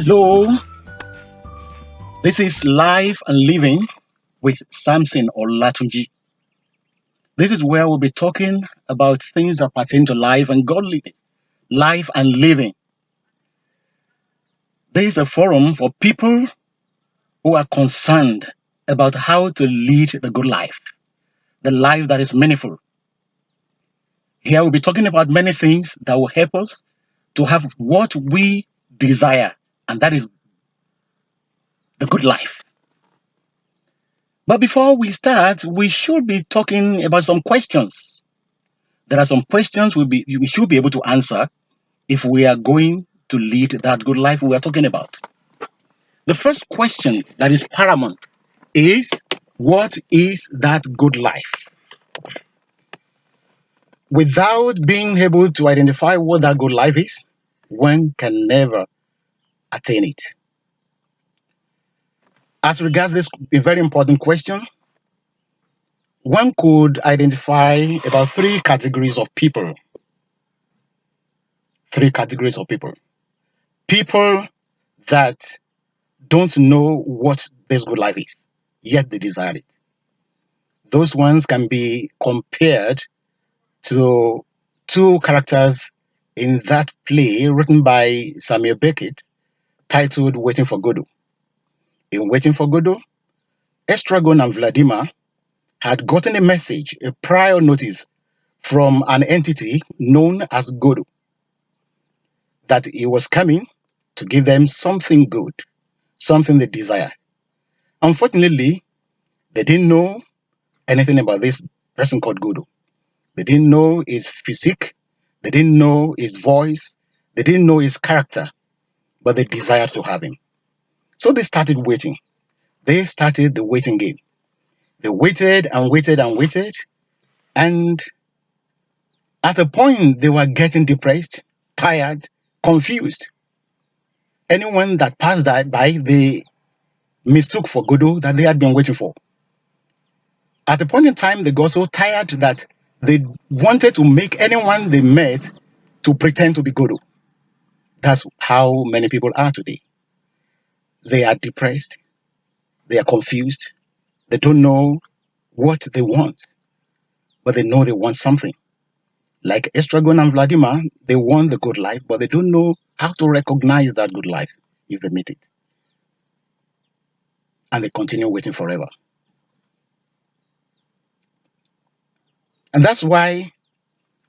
Hello, this is Life and Living with Samson or Latunji. This is where we'll be talking about things that pertain to life and godliness, life and living. This is a forum for people who are concerned about how to lead the good life, the life that is meaningful. Here we'll be talking about many things that will help us to have what we desire, and that is the good life. But before we start, we should be talking about some questions. There are some questions we should be able to answer if we are going to lead that good life we are talking about. The first question that is paramount is, what is that good life? Without being able to identify what that good life is, one can never attain it. As regards this a very important question, one could identify about three categories of people. Three categories of people. People that don't know what this good life is, yet they desire it. Those ones can be compared to two characters in that play written by Samuel Beckett titled Waiting for Godot. In Waiting for Godot, Estragon and Vladimir had gotten a message, a prior notice from an entity known as Godot, that he was coming to give them something good, something they desired. Unfortunately, they didn't know anything about this person called Godot. They didn't know his physique, they didn't know his voice, they didn't know his character, but they desired to have him. So they started waiting. They started the waiting game. They waited and waited and waited, and at a point they were getting depressed, tired, confused. Anyone that passed that by, they mistook for Godot that they had been waiting for. At a point in time, they got so tired that they wanted to make anyone they met to pretend to be Godot. That's how many people are today. They are depressed. They are confused. They don't know what they want, but they know they want something. Like Estragon and Vladimir, they want the good life, but they don't know how to recognize that good life if they meet it. And they continue waiting forever. And that's why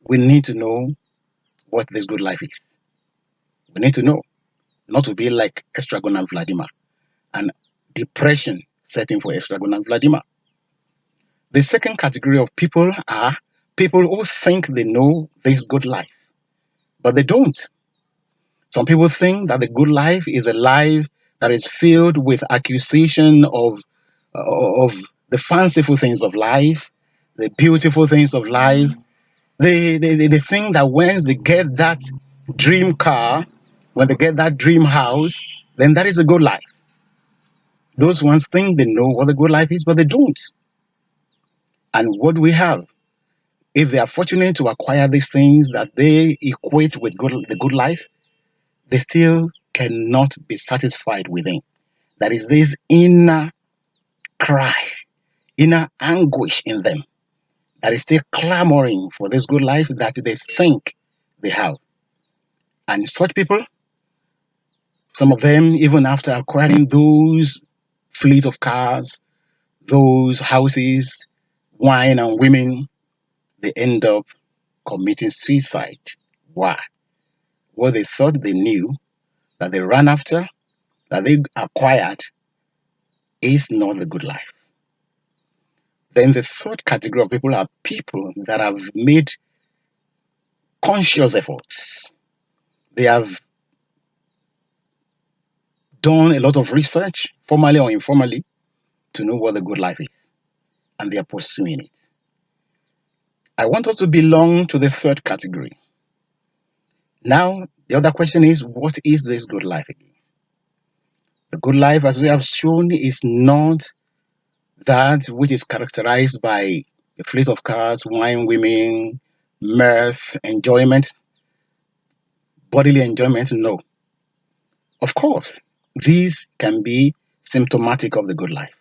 we need to know what this good life is. We need to know, not to be like Estragon and Vladimir, and depression setting for Estragon and Vladimir. The second category of people are people who think they know this good life, but they don't. Some people think that the good life is a life that is filled with accusation of the fanciful things of life, the beautiful things of life. They think that once they get that dream car, when they get that dream house, then that is a good life. Those ones think they know what the good life is, but they don't. And what do we have? If they are fortunate to acquire these things that they equate with the good life, they still cannot be satisfied within. There is this inner cry, inner anguish in them that is still clamoring for this good life that they think they have. And such people, some of them, even after acquiring those fleet of cars, those houses, wine and women, they end up committing suicide. Why? What they thought they knew, that they ran after, that they acquired, is not the good life. Then the third category of people are people that have made conscious efforts. They have done a lot of research, formally or informally, to know what the good life is, and they are pursuing it. I want us to belong to the third category. Now, the other question is, what is this good life again? The good life, as we have shown, is not that which is characterized by a fleet of cars, wine, women, mirth, enjoyment, bodily enjoyment. No. Of course, these can be symptomatic of the good life.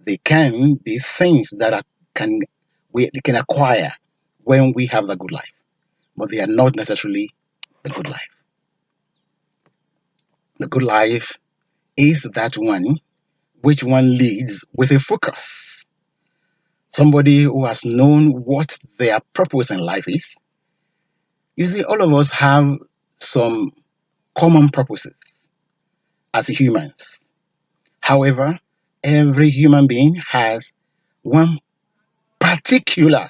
They can be things that can we can acquire when we have the good life, but they are not necessarily the good life. The good life is that one which one leads with a focus. Somebody who has known what their purpose in life is. You see, all of us have some common purposes as humans. However, every human being has one particular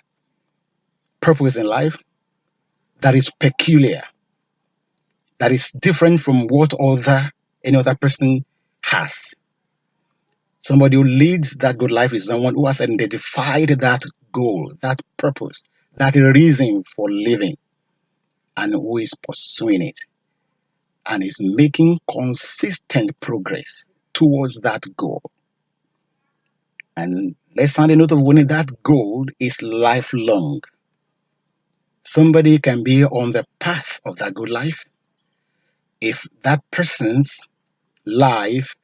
purpose in life that is peculiar, that is different from what any other person has. Somebody who leads that good life is someone who has identified that goal, that purpose, that reason for living, and who is pursuing it and is making consistent progress towards that goal. And let's sound a note of warning, that goal is lifelong. Somebody can be on the path of that good life if that person's life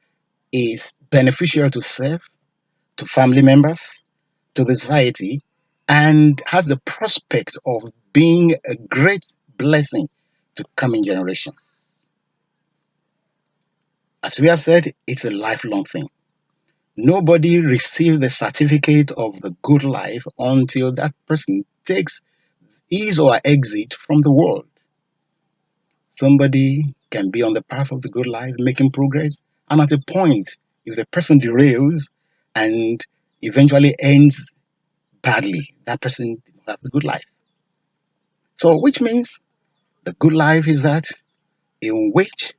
is beneficial to self, to family members, to the society, and has the prospect of being a great blessing to coming generations. As we have said, it's a lifelong thing. Nobody receives the certificate of the good life until that person takes his or her exit from the world. Somebody can be on the path of the good life, making progress, and at a point, if the person derails and eventually ends badly, that person did not have the good life. So, which means the good life is that in which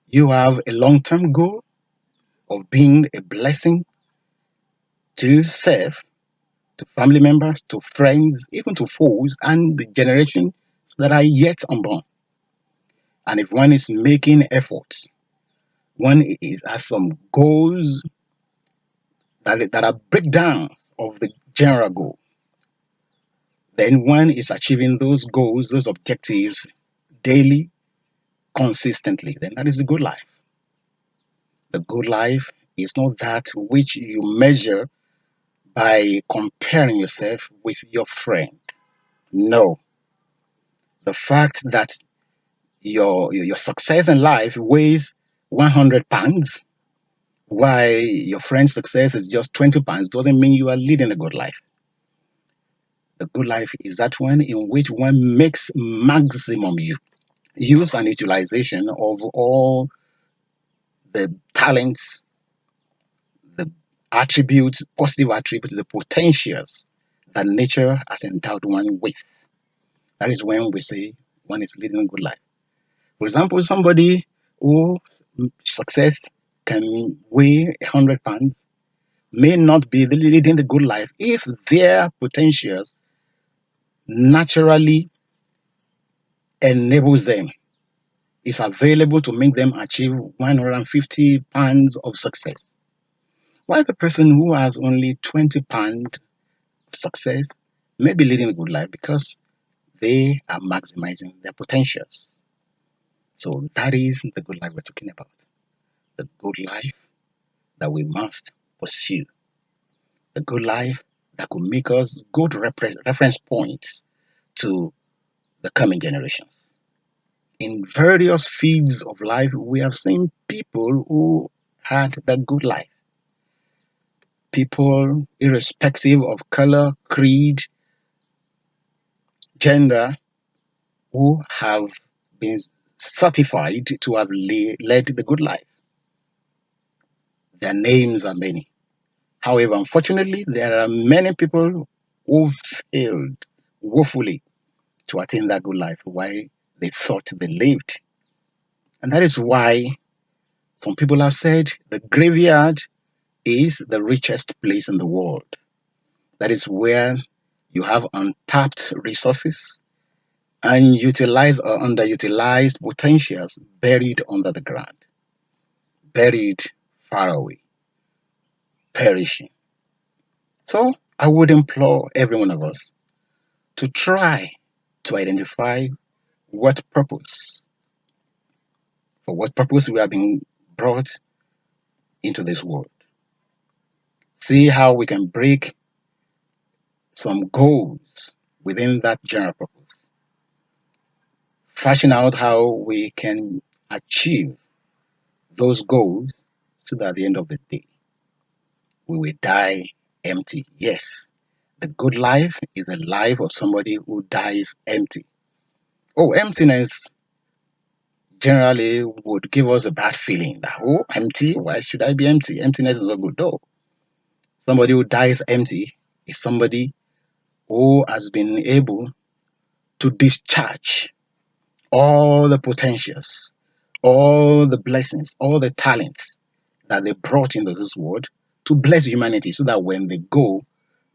you have a long term goal of being a blessing to self, to family members, to friends, even to foes, and the generations that are yet unborn. And if one is making efforts, one has some goals that are breakdowns of the general goal. Then one is achieving those goals, those objectives daily, consistently. Then that is the good life. The good life is not that which you measure by comparing yourself with your friend. No. The fact that your success in life weighs 100 pounds, while your friend's success is just 20 pounds, doesn't mean you are leading a good life. The good life is that one in which one makes maximum use and utilization of all the talents, the attributes, positive attributes, the potentials that nature has endowed one with. That is when we say one is leading a good life. For example, somebody who success can weigh 100 pounds may not be leading the good life if their potentials naturally enables them, is available to make them achieve 150 pounds of success. While the person who has only 20 pounds of success may be leading a good life because they are maximizing their potentials. So that is the good life we're talking about. The good life that we must pursue. The good life that could make us good reference points to the coming generations. In various fields of life, we have seen people who had the good life. People, irrespective of color, creed, gender, who have been certified to have led the good life. Their names are many. However, unfortunately, there are many people who failed woefully to attain that good life while they thought they lived. And that is why some people have said the graveyard is the richest place in the world. That is where you have untapped resources, unutilized or underutilized potentials buried under the ground, buried far away, perishing. So I would implore every one of us to try to identify what purpose for what purpose we have been brought into this world. See how we can break some goals within that general purpose. Fashion out how we can achieve those goals so that at the end of the day, we will die empty. Yes, the good life is a life of somebody who dies empty. Oh, emptiness generally would give us a bad feeling that, oh, empty? Why should I be empty? Emptiness is not good. No. Somebody who dies empty is somebody who has been able to discharge all the potentials, all the blessings, all the talents that they brought into this world to bless humanity so that when they go,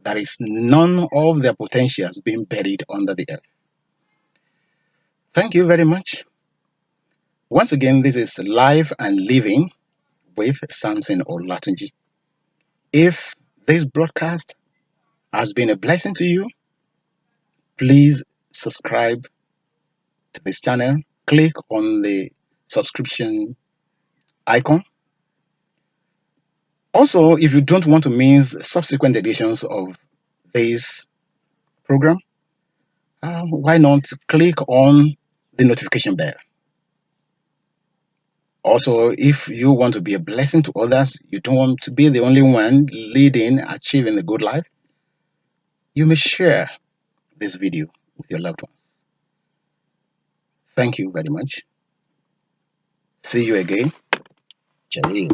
there is none of their potentials being buried under the earth. Thank you very much. Once again, this is Live and Living with Samson Olatunji. If this broadcast has been a blessing to you, please subscribe to this channel. Click on the subscription icon. Also, if you don't want to miss subsequent editions of this program, why not click on the notification bell? Also, if you want to be a blessing to others, you don't want to be the only one leading, achieving the good life, you may share this video with your loved ones. Thank you very much. See you again. Cheerio.